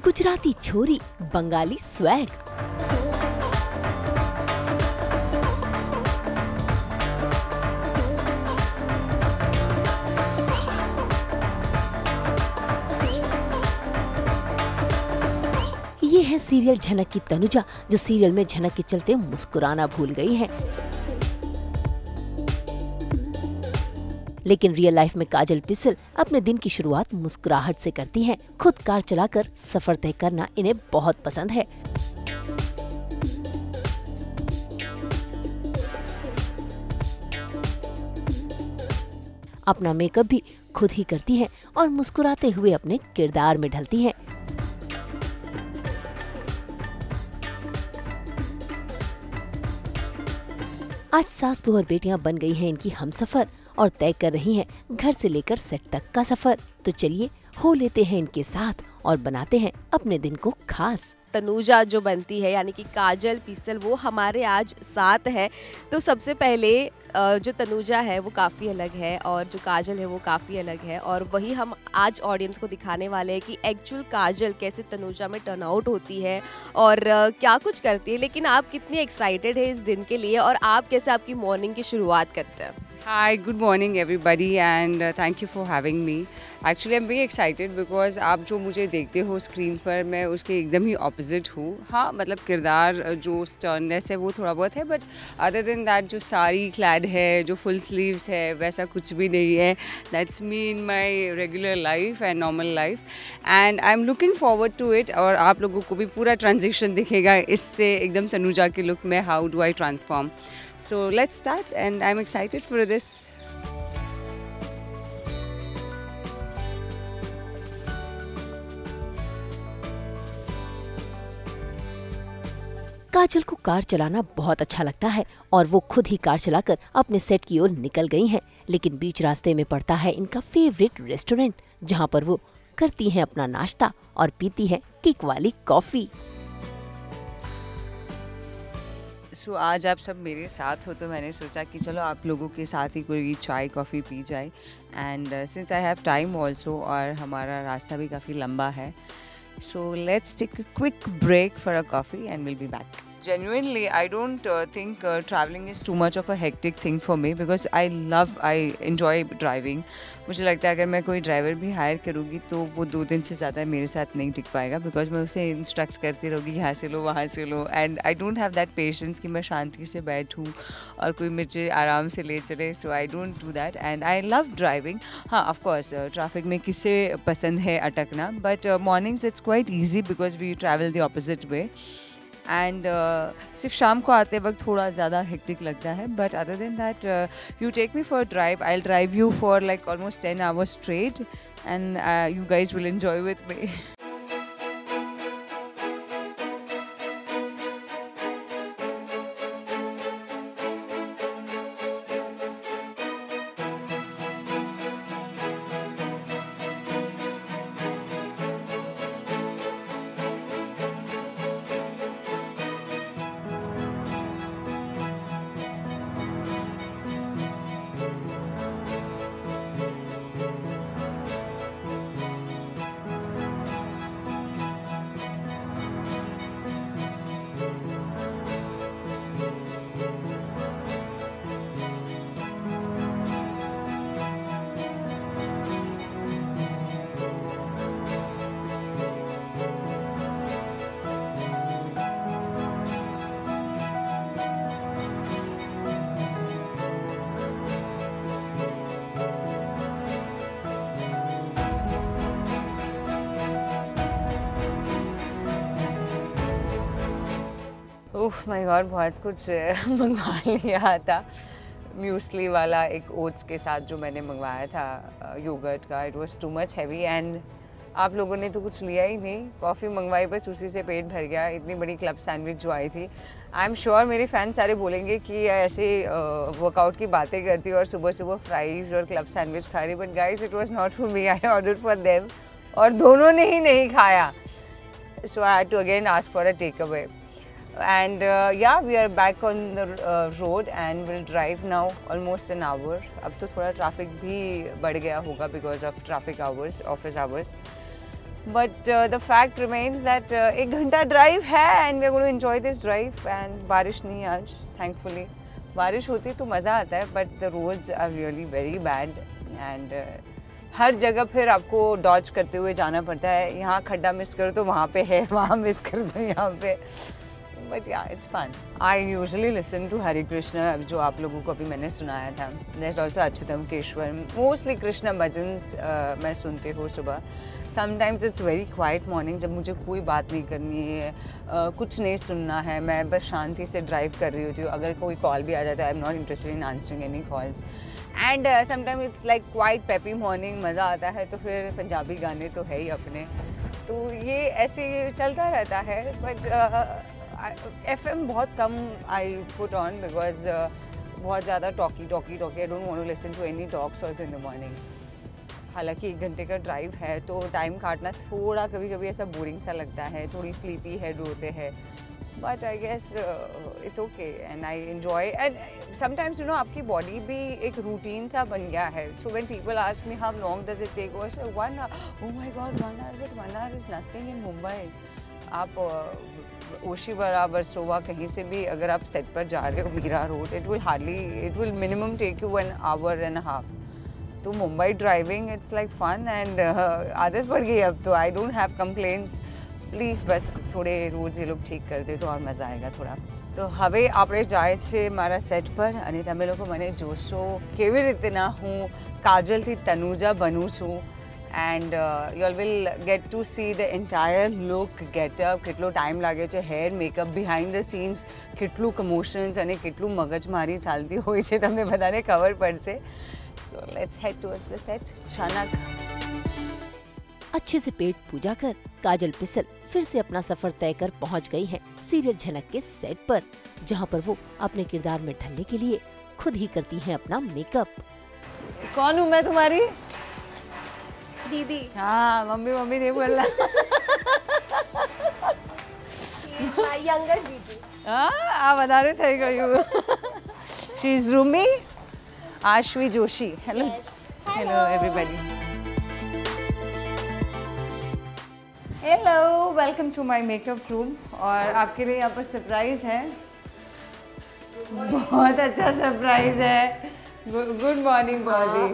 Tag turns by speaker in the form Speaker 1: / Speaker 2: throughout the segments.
Speaker 1: गुजराती छोरी, बंगाली स्वैग। ये है सीरियल झनक की तनुजा, जो सीरियल में झनक के चलते मुस्कुराना भूल गई है। लेकिन रियल लाइफ में काजल पिसल अपने दिन की शुरुआत मुस्कुराहट से करती हैं। खुद कार चलाकर सफर तय करना इन्हें बहुत पसंद है। अपना मेकअप भी खुद ही करती हैं और मुस्कुराते हुए अपने किरदार में ढलती हैं। आज सास बहू और बेटियां बन गई हैं इनकी हमसफर और तय कर रही हैं घर से लेकर सेट तक का सफर। तो चलिए हो लेते हैं इनके साथ और बनाते हैं अपने दिन को खास।
Speaker 2: तनुजा जो बनती है यानी कि काजल पिसल, वो हमारे आज साथ है। तो सबसे पहले जो तनुजा है वो काफ़ी अलग है और जो काजल है वो काफ़ी अलग है, और वही हम आज ऑडियंस को दिखाने वाले हैं कि एक्चुअल काजल कैसे तनुजा में टर्न आउट होती है और क्या कुछ करती है। लेकिन आप कितनी एक्साइटेड है इस दिन के लिए, और आप कैसे आपकी मॉर्निंग की शुरुआत करते हैं?
Speaker 3: Hi, good morning everybody and thank you for having me. Actually I'm very excited because आप जो मुझे देखते हो स्क्रीन पर, मैं उसके एकदम ही ऑपोजिट हूँ। हाँ, मतलब किरदार जो स्टर्ननेस है वो थोड़ा बहुत है, बट अदर देन दैट जो साड़ी क्लैड है, जो फुल स्लीव्स है, वैसा कुछ भी नहीं है। That's me in my regular life and normal life, and I am looking forward to it. और आप लोगों को भी पूरा ट्रांजिशन दिखेगा इससे एकदम तनुजा के लुक में। How do I transform? So let's start and I'm excited for this.
Speaker 1: काजल को कार चलाना बहुत अच्छा लगता है और वो खुद ही कार चलाकर अपने सेट की ओर निकल गई हैं। लेकिन बीच रास्ते में पड़ता है इनका फेवरेट रेस्टोरेंट, जहां पर वो करती हैं अपना नाश्ता और पीती हैं किक वाली कॉफी।
Speaker 3: सो आज आप सब मेरे साथ हो तो मैंने सोचा कि चलो आप लोगों के साथ ही कोई चाय कॉफ़ी पी जाए। And since I have time also, और हमारा रास्ता भी काफ़ी लंबा है, so let's take a quick break for a coffee and will be back. Genuinely, I don't think traveling is too much of a hectic thing for me because I enjoy driving. मुझे लगता है अगर मैं कोई driver भी higher करूँगी तो वो 2 दिन से ज़्यादा मेरे साथ नहीं टिक पाएगा, बिकॉज मैं उसे इंस्ट्रक्ट करती रहूँगी यहाँ से लो वहाँ से लो, and I don't have that patience कि मैं शांति से बैठूँ और कोई मुझे आराम से ले चले. So I don't do that and I love driving. हाँ, ऑफकोर्स ट्रैफिक में किसे पसंद है अटकना, but mornings it's quite easy because we travel the opposite way. And सिर्फ शाम को आते वक्त थोड़ा ज़्यादा हेक्टिक लगता है, but other than that you take me for drive, I will drive you for like almost 10 hours straight and you guys will enjoy with me. Oh my God, बहुत कुछ मंगवा लिया था. म्यूसली वाला एक ओट्स के साथ जो मैंने मंगवाया था योगर्ट का, it was too much heavy. And आप लोगों ने तो कुछ लिया ही नहीं, कॉफ़ी मंगवाई बस उसी से पेट भर गया. इतनी बड़ी क्लब सैंडविच जो आई थी, आई एम श्योर मेरे फैन सारे बोलेंगे कि ऐसे वर्कआउट की बातें करती और सुबह सुबह फ्राइज़ और क्लब सैंडविच खा रही. But guys, it was not for me, I ordered for them और दोनों ने ही नहीं खाया. So I had to again ask for a take away. And yeah, we are back on the road and we'll drive now almost an hour. अब तो थोड़ा traffic भी बढ़ गया होगा because of traffic hours, office hours. But the fact remains that 1 घंटा drive है and we are going to enjoy this drive. And बारिश नहीं आज, थैंकफुली। बारिश होती तो मज़ा आता है, but the roads are really very bad and हर जगह फिर आपको डॉज करते हुए जाना पड़ता है। यहाँ खड्डा मिस करो तो वहाँ पे है, वहाँ मिस कर दो यहाँ पे। But yeah it's fun. I usually listen to Hare Krishna, जो आप लोगों को अभी मैंने सुनाया था। There also Achyutam Keshavam, mostly Krishna भजन मैं सुनती हूँ सुबह। Sometimes it's very quite morning, जब मुझे कोई बात नहीं करनी है, कुछ नहीं सुनना है, मैं बस शांति से ड्राइव कर रही होती हूँ। अगर कोई कॉल भी आ जाता है, I am not interested in answering any calls. And sometime it's like quite peppy morning, मज़ा आता है। तो फिर पंजाबी गाने तो है ही अपने, तो ये ऐसे चलता रहता है। बट FM बहुत कम आई पुट ऑन, बिकॉज बहुत ज़्यादा talky I don't want to listen to any talks also in the morning. हालांकि 1 घंटे का ड्राइव है तो टाइम काटना थोड़ा कभी कभी ऐसा बोरिंग सा लगता है, थोड़ी स्लीपी हेड होते हैं। But I guess it's okay and I enjoy. And sometimes you know आपकी बॉडी भी एक रूटीन सा बन गया है। So when people ask me how long does it take, I say 1 hour। Oh my God 1 hour, but 1 hour is nothing in Mumbai. आप ओशीवरा वर्सोवा कहीं से भी अगर आप सेट पर जा रहे हो, Mira Road, it will minimum take you 1 hour and a half। तो Mumbai driving it's like fun and आदत पड़ गई अब तो। I don't have complaints. Please बस थोड़े रोज ये लोग ठीक कर दे तो और मज़ा आएगा थोड़ा। तो हवे આપણે જાય છે મારા સેટ પર અને તમે લોકો મને જોશો કેવી રીતના હું કાજલથી તનુજા બનું છું। And you all will get to see the entire look, getup, કેટલો ટાઈમ લાગે છે, hair makeup, behind the scenes કેટલું કમોશન્સ અને કેટલું મગજમારી ચાલતી હોય છે તમને બધાને ખબર પડશે। So let's head towards the set। छनक।
Speaker 1: अच्छे से पेट पूजा कर काजल पिसल फिर से अपना सफर तय कर पहुंच गई हैं सीरियल झनक के सेट पर, जहां पर वो अपने किरदार में ढलने के लिए खुद ही करती हैं अपना मेकअप।
Speaker 3: कौन हूँ मैं तुम्हारी
Speaker 2: दीदी?
Speaker 3: हाँ, मम्मी मम्मी नहीं बोलना।
Speaker 2: यंगर दीदी।
Speaker 3: हाँ, आप बता रहे थे कहीं। She is Rumi Ashvi Joshi. Hello hello everybody. Hello, welcome to my makeup room. और आपके लिए यहाँ पर सरप्राइज़ है, बहुत अच्छा सरप्राइज़ है। Good morning body.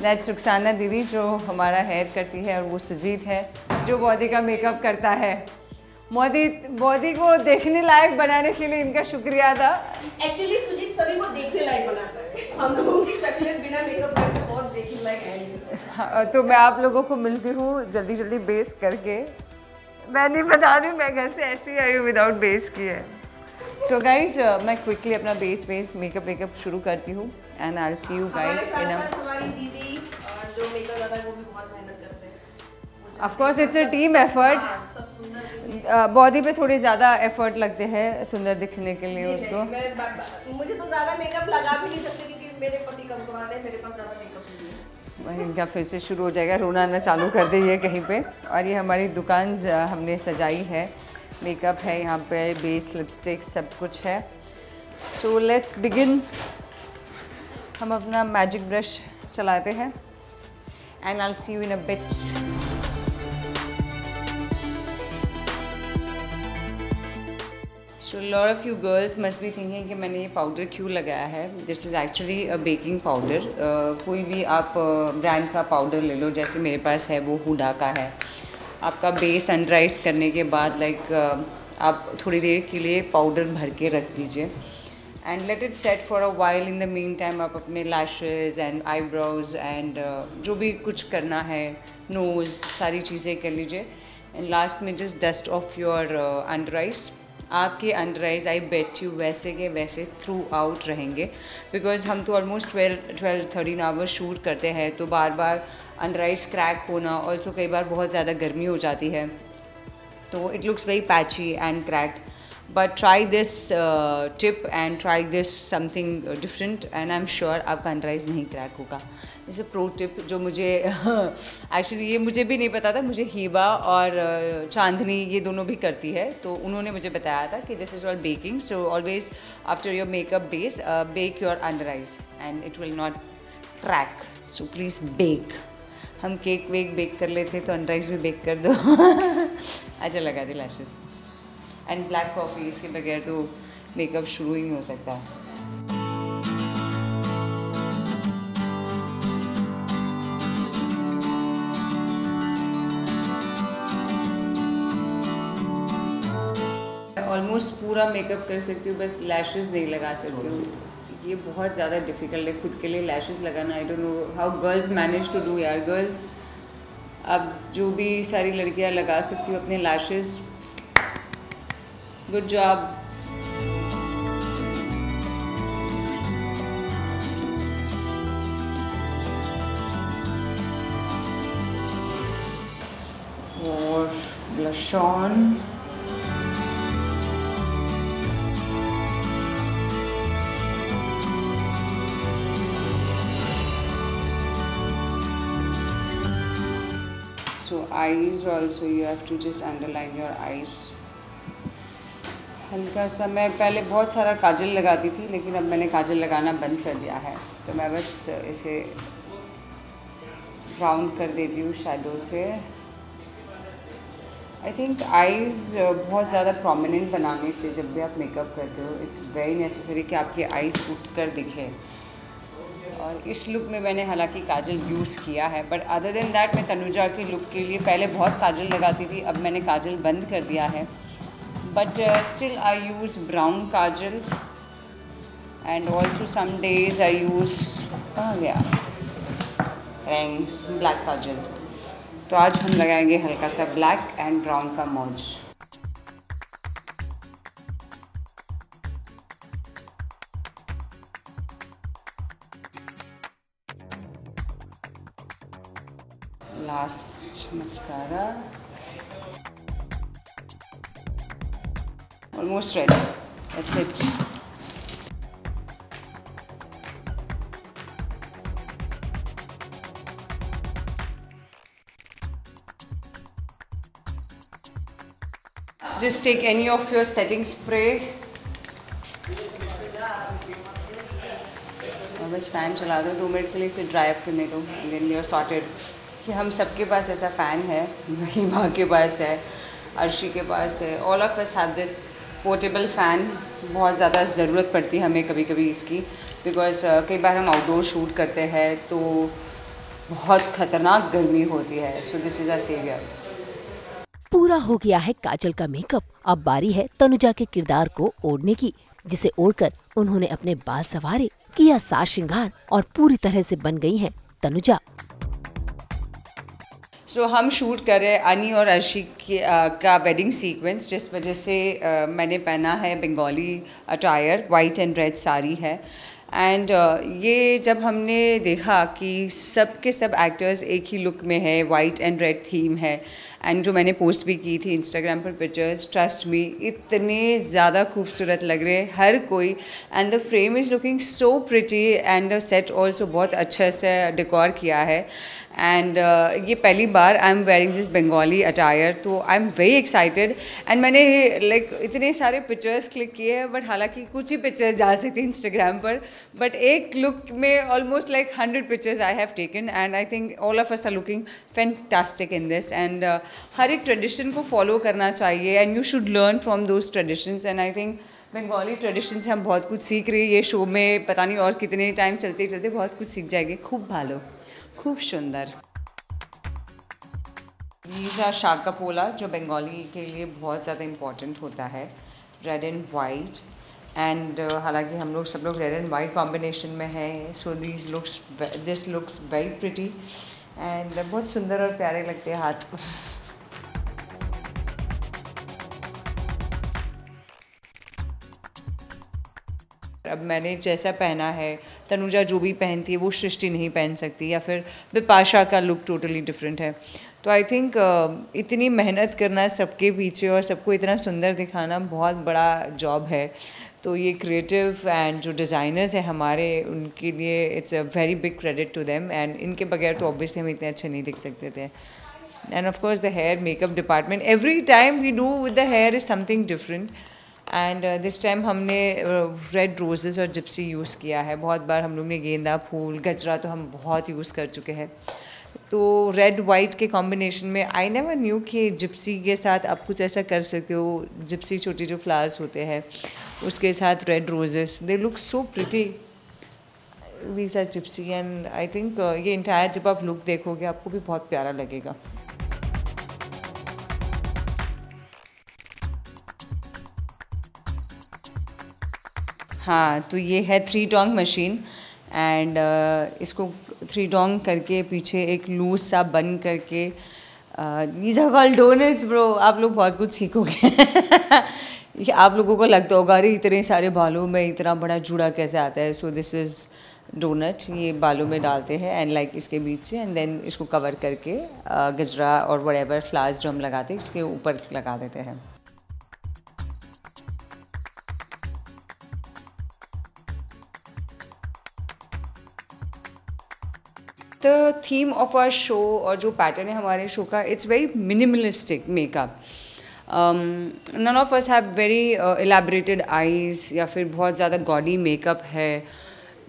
Speaker 3: That's Rukhsana दीदी जो हमारा हेयर करती है, और वो सुजीत है जो बॉडी का मेकअप करता है। बॉडी को देखने लायक बनाने के लिए इनका शुक्रिया था।
Speaker 2: एक्चुअली सुजीत सभी को देखने लायक बनाता है। हम लोगों की शक्लें बिना मेकअप के बहुत देखने लायक है।
Speaker 3: हाँ, तो मैं आप लोगों को मिलती हूँ जल्दी जल्दी बेस करके। मैं नहीं बता दूँ, मैं घर से ऐसे ही आई हूँ विदाउट बेस किए। सो गाइज मैं क्विकली अपना बेस मेकअप शुरू करती हूँ and I will see you guys in a.
Speaker 2: हमारी दीदी जो मेकअप करता है वो भी बहुत मेहनत करते हैं।
Speaker 3: Of course it's a team effort. Body पे थोड़े ज़्यादा एफर्ट लगते हैं सुंदर दिखने के लिए उसको।
Speaker 2: मुझे तो ज़्यादा मेकअप लगा भी नहीं सकते क्योंकि मेरे पति कम कमाने हैं, मेरे पास ज़्यादा मेकअप नहीं है।
Speaker 3: इनका फिर से शुरू हो जाएगा, रोना आना चालू कर दी है कहीं पे। और ये हमारी दुकान हमने सजाई है, मेकअप है यहाँ पे, बेस लिपस्टिक सब कुछ है। So let's begin. हम अपना मैजिक ब्रश चलाते हैं and I will see you in a bit. So lot of you girls must be thinking कि मैंने ये पाउडर क्यों लगाया है। This is actually a baking powder. कोई भी आप ब्रांड का पाउडर ले लो, जैसे मेरे पास है वो हुडा का है। आपका बेस अनराइज करने के बाद आप थोड़ी देर के लिए पाउडर भर के रख दीजिए and let it set for a while. In the mean time आप अपने लैशेज एंड आईब्रोज एंड जो भी कुछ करना है, नोज़, सारी चीज़ें कर लीजिए। एंड लास्ट में just dust off your under eyes. आपके under eyes I bet you वैसे के वैसे थ्रू आउट रहेंगे, बिकॉज हम तो ऑलमोस्ट 12-13 आवर्स शूट करते हैं, तो बार बार अंडर आइज क्रैक होना, ऑल्सो कई बार बहुत ज़्यादा गर्मी हो जाती है तो it looks very patchy and cracked. But try this tip and try this something different and I am sure आपका अंडर आइज नहीं क्रैक होगा। जैसे प्रो टिप जो मुझे एक्चुअली ये मुझे भी नहीं पता था, मुझे हीबा और चांदनी ये दोनों भी करती है, तो उन्होंने मुझे बताया था कि this is all baking. So always after your makeup base bake your under eyes and it will not crack. So please bake. हम केक वेक बेक कर लेते तो अनराइज भी बेक कर दो। अच्छा लगा दी लैशेस एंड ब्लैक कॉफ़ी, इसके बगैर तो मेकअप शुरू ही नहीं हो सकता। ऑलमोस्ट पूरा मेकअप कर सकती हूँ, बस लैशेस नहीं लगा सकती हूँ। ये बहुत ज़्यादा डिफ़िकल्ट है खुद के लिए लैशेस लगाना। I don't know how girls manage to do यार। गर्ल्स, अब जो भी सारी लड़कियाँ लगा सकती हूँ अपने लैशेस, गुड जॉब। और blush on, so eyes also you have to just underline your eyes। हल्का सा, मैं पहले बहुत सारा काजल लगाती थी लेकिन अब मैंने काजल लगाना बंद कर दिया है, तो मैं बस इसे राउंड कर देती हूँ शैडो से। आई थिंक आईज़ बहुत ज़्यादा प्रोमिनेंट बनाने चाहिए जब भी आप मेकअप करते हो। इट्स वेरी नेसेसरी कि आपकी आईज़ उठ कर दिखे। और इस लुक में मैंने हालांकि काजल यूज़ किया है, बट अदर देन दैट मैं तनुजा की लुक के लिए पहले बहुत काजल लगाती थी, अब मैंने काजल बंद कर दिया है। But still I use brown kajal and also some days I use, कहाँ गया, ब्लैक काजल। तो आज हम लगाएंगे हल्का सा ब्लैक एंड ब्राउन का merge. Last mascara, almost ready, that's it. Just take any of your setting spray और बस फ़ैन चला दो 2 मिनट के लिए, इसे ड्राई अप करने दो and then you are sorted. कि हम सबके पास ऐसा फ़ैन है, महिमा के पास है, अर्शी के पास है, all of us have this portable fan. बहुत ज़्यादा ज़रूरत पड़ती है हमें कभी कभी इसकी, बिकॉज कई बार हम आउटडोर शूट करते हैं तो बहुत ख़तरनाक गर्मी होती है। So this is a saviour.
Speaker 1: पूरा हो गया है काजल का मेकअप। अब बारी है तनुजा के किरदार को ओढ़ने की, जिसे ओढ़कर उन्होंने अपने बाल संवारे, किया साज श्रृंगार और पूरी तरह से बन गई हैं तनुजा।
Speaker 3: सो हम शूट कर रहे हैं अनी और अर्शी का वेडिंग सीक्वेंस, जिस वजह से मैंने पहना है Bengali attire, white and red sari है। एंड ये जब हमने देखा कि सब के सब एक्टर्स एक ही लुक में है, वाइट एंड रेड थीम है, एंड जो मैंने पोस्ट भी की थी इंस्टाग्राम पर पिक्चर्स, ट्रस्ट मी इतने ज़्यादा खूबसूरत लग रहे हैं हर कोई। And the frame is looking so pretty and the set also बहुत अच्छे से डेकोर किया है। एंड ये पहली बार I am wearing this Bengali attire, तो I am very excited. And मैंने लाइक इतने सारे पिक्चर्स क्लिक किए हैं, बट हालांकि कुछ ही पिक्चर्स जा सकती इंस्टाग्राम पर, बट एक लुक में almost like 100 pictures I have taken and I think all of us are looking fantastic in this. And हर एक ट्रेडिशन को फॉलो करना चाहिए and you should learn from those traditions. And I think Bengali tradition से हम बहुत कुछ सीख रहे हैं। ये शो में पता नहीं और कितने टाइम चलते चलते बहुत कुछ सीख जाएंगे। खूब भालो, खूब सुंदर। these are शाकापोला, जो बंगाली के लिए बहुत ज़्यादा इम्पॉर्टेंट होता है, रेड एंड वाइट। एंड हालांकि हम लोग सब लोग रेड एंड वाइट कॉम्बिनेशन में है, so this looks very pretty and बहुत सुंदर और प्यारे लगते हैं हाथ। अब मैंने जैसा पहना है, तनुजा जो भी पहनती है वो सृष्टि नहीं पहन सकती, या फिर बिपाशा का लुक टोटली डिफरेंट है। तो आई थिंक इतनी मेहनत करना सबके पीछे और सबको इतना सुंदर दिखाना बहुत बड़ा जॉब है। तो ये क्रिएटिव एंड जो डिज़ाइनर्स हैं हमारे, उनके लिए it's a very big credit to them. And इनके बगैर तो ऑब्वियसली हम इतने अच्छे नहीं दिख सकते थे। And of course the hair makeup department, every time we do with the hair is something different. And this time हमने रेड रोजेस और जिप्सी यूज़ किया है। बहुत बार हम लोग ने गेंदा फूल, गजरा तो हम बहुत यूज़ कर चुके हैं। तो रेड वाइट के कॉम्बिनेशन में आई नेवर न्यू कि जिप्सी के साथ आप कुछ ऐसा कर सकते हो। जिप्सी छोटे जो फ्लावर्स होते हैं उसके साथ red roses, they look so pretty. These are gypsy and I think ये इंटायर जब आप लुक देखोगे आपको भी बहुत प्यारा लगेगा। हाँ, तो ये है 3 टोंग मशीन एंड इसको 3 टोंग करके पीछे एक लूज सा बन करके these are called donuts bro. आप लोग बहुत कुछ सीखोगे। ये आप लोगों को लगता होगा अरे इतने सारे बालों में इतना बड़ा जूड़ा कैसे आता है। सो दिस इज़ डोनट, ये बालों में डालते हैं एंड लाइक इसके बीच से एंड देन इसको कवर करके गजरा और व्हाटएवर फ्लावर्स जो हम लगाते हैं इसके ऊपर लगा देते हैं। The theme of our show और जो पैटर्न है हमारे शो का, it's very minimalistic makeup. None of us have very elaborated eyes या फिर बहुत ज़्यादा गॉडी मेकअप है।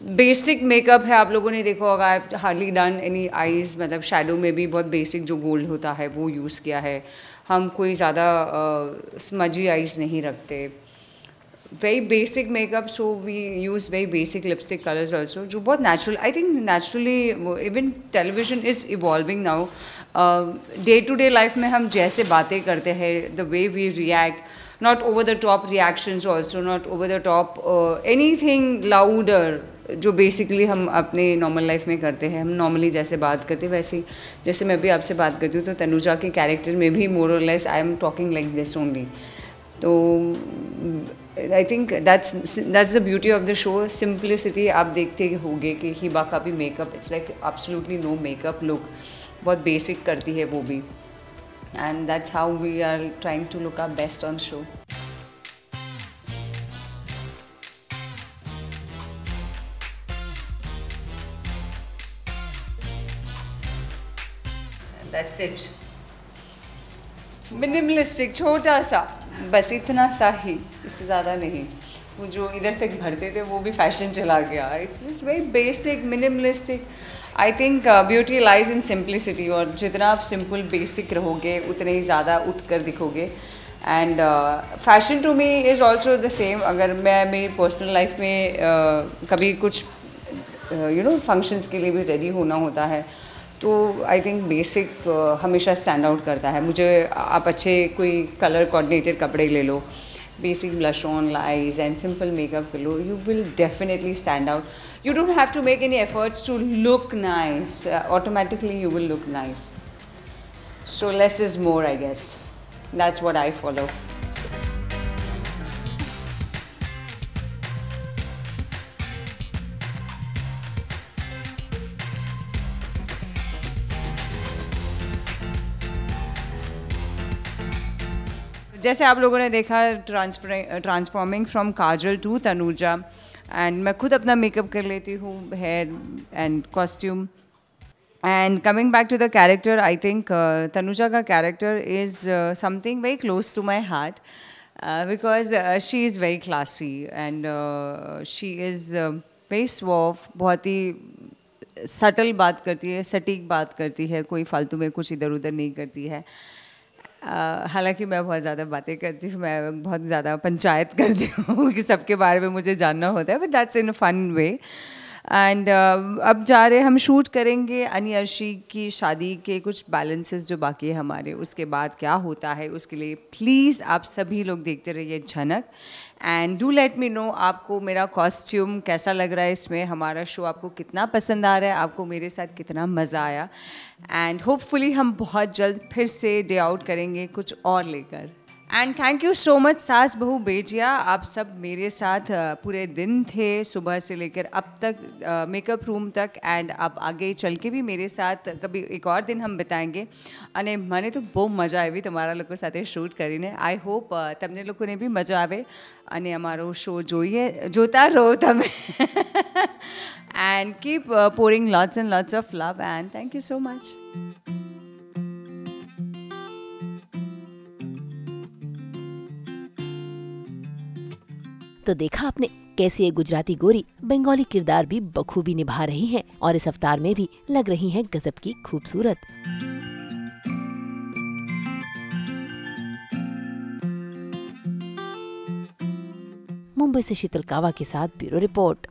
Speaker 3: बेसिक मेकअप है, आप लोगों ने देखा होगा। I have hardly done any eyes, मतलब शैडो में भी बहुत बेसिक जो गोल्ड होता है वो यूज़ किया है। हम कोई ज़्यादा स्मजी आईज नहीं रखते। very basic makeup, so we use very basic lipstick colors also, जो बहुत natural, I think naturally even television is evolving now. Day to day life में हम जैसे बातें करते हैं, the way we react, not over the top reactions also, not over the top anything louder, जो basically हम अपने नॉर्मल लाइफ में करते हैं। हम नॉर्मली जैसे बात करते हैं वैसे ही, जैसे मैं भी आपसे बात करती हूँ तो तनुजा के कैरेक्टर में भी more or less I am talking like this only. तो I think that's the beauty of the show, simplicity. आप देखते होंगे कि हिबा का भी makeup it's like absolutely no makeup look, बहुत बेसिक करती है वो भी, and that's how we are trying to look our best on show. That's it, minimalistic, छोटा सा, बस इतना सा ही, इससे ज़्यादा नहीं। वो जो इधर तक भरते थे वो भी फैशन चला गया। It's just very basic minimalistic. I think beauty lies in simplicity, और जितना आप सिंपल बेसिक रहोगे उतने ही ज़्यादा उठ कर दिखोगे। And fashion to me is also the same. अगर मैं मेरी पर्सनल लाइफ में कभी कुछ फंक्शंस के लिए भी रेडी होना होता है तो आई थिंक बेसिक हमेशा स्टैंड आउट करता है। मुझे आप अच्छे कोई कलर कोऑर्डिनेटेड कपड़े ले लो, basic blush on eyes and simple makeup कर लो, you will definitely stand out. You don't have to make any efforts to look nice, automatically you will look nice. So less is more, I guess that's what I follow. जैसे आप लोगों ने देखा transforming from Kajal to Tanuja, and मैं खुद अपना makeup कर लेती हूँ, hair and costume. And coming back to the character, I think Tanuja का character is something very close to my heart because she is very classy and she is very soft, बहुत ही subtle बात करती है, सटीक बात करती है, कोई फालतू में कुछ इधर उधर नहीं करती है। हालांकि मैं बहुत ज़्यादा बातें करती हूँ, मैं बहुत ज़्यादा पंचायत करती हूँ कि सबके बारे में मुझे जानना होता है, but that's in a fun way. And अब जा रहे हम शूट करेंगे अनी अर्शी की शादी के कुछ बैलेंसेस जो बाकी है हमारे, उसके बाद क्या होता है उसके लिए प्लीज़ आप सभी लोग देखते रहिए झनक। And do let me know आपको मेरा कॉस्ट्यूम कैसा लग रहा है, इसमें हमारा शो आपको कितना पसंद आ रहा है, आपको मेरे साथ कितना मज़ा आया। एंड होपफुली हम बहुत जल्द फिर से डे आउट करेंगे कुछ और लेकर। And thank you so much सास बहू बेजिया, आप सब मेरे साथ पूरे दिन थे, सुबह से लेकर अब तक मेकअप रूम तक, एंड अब आगे चल के भी मेरे साथ कभी एक और दिन हम बिताएंगे। અને મને તો બહુ મજા આવી તમારા લોકો સાથે શૂટ કરીને। આઈ હોપ તમને લોકોને બી મજા આવે અને અમારો શો જોતા રહો તમે। And keep pouring lots and lots of love, and thank you so much.
Speaker 1: तो देखा आपने कैसी ये गुजराती गोरी बंगाली किरदार भी बखूबी निभा रही हैं और इस अवतार में भी लग रही हैं गजब की खूबसूरत। मुंबई से शीतल कावा के साथ ब्यूरो रिपोर्ट।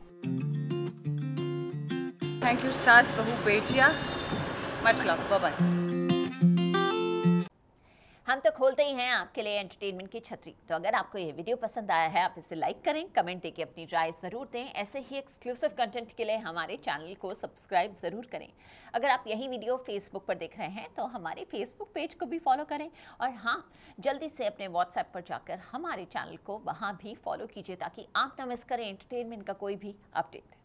Speaker 3: थैंक यू सास बहू बेटिया, मच लव, बाय बाय।
Speaker 4: हम तो खोलते ही हैं आपके लिए एंटरटेनमेंट की छतरी। तो अगर आपको ये वीडियो पसंद आया है, आप इसे लाइक करें, कमेंट देके अपनी राय ज़रूर दें। ऐसे ही एक्सक्लूसिव कंटेंट के लिए हमारे चैनल को सब्सक्राइब ज़रूर करें। अगर आप यही वीडियो फेसबुक पर देख रहे हैं तो हमारे फेसबुक पेज को भी फॉलो करें, और हाँ, जल्दी से अपने व्हाट्सएप पर जाकर हमारे चैनल को वहाँ भी फॉलो कीजिए ताकि आप ना मिस करें एंटरटेनमेंट का कोई भी अपडेट।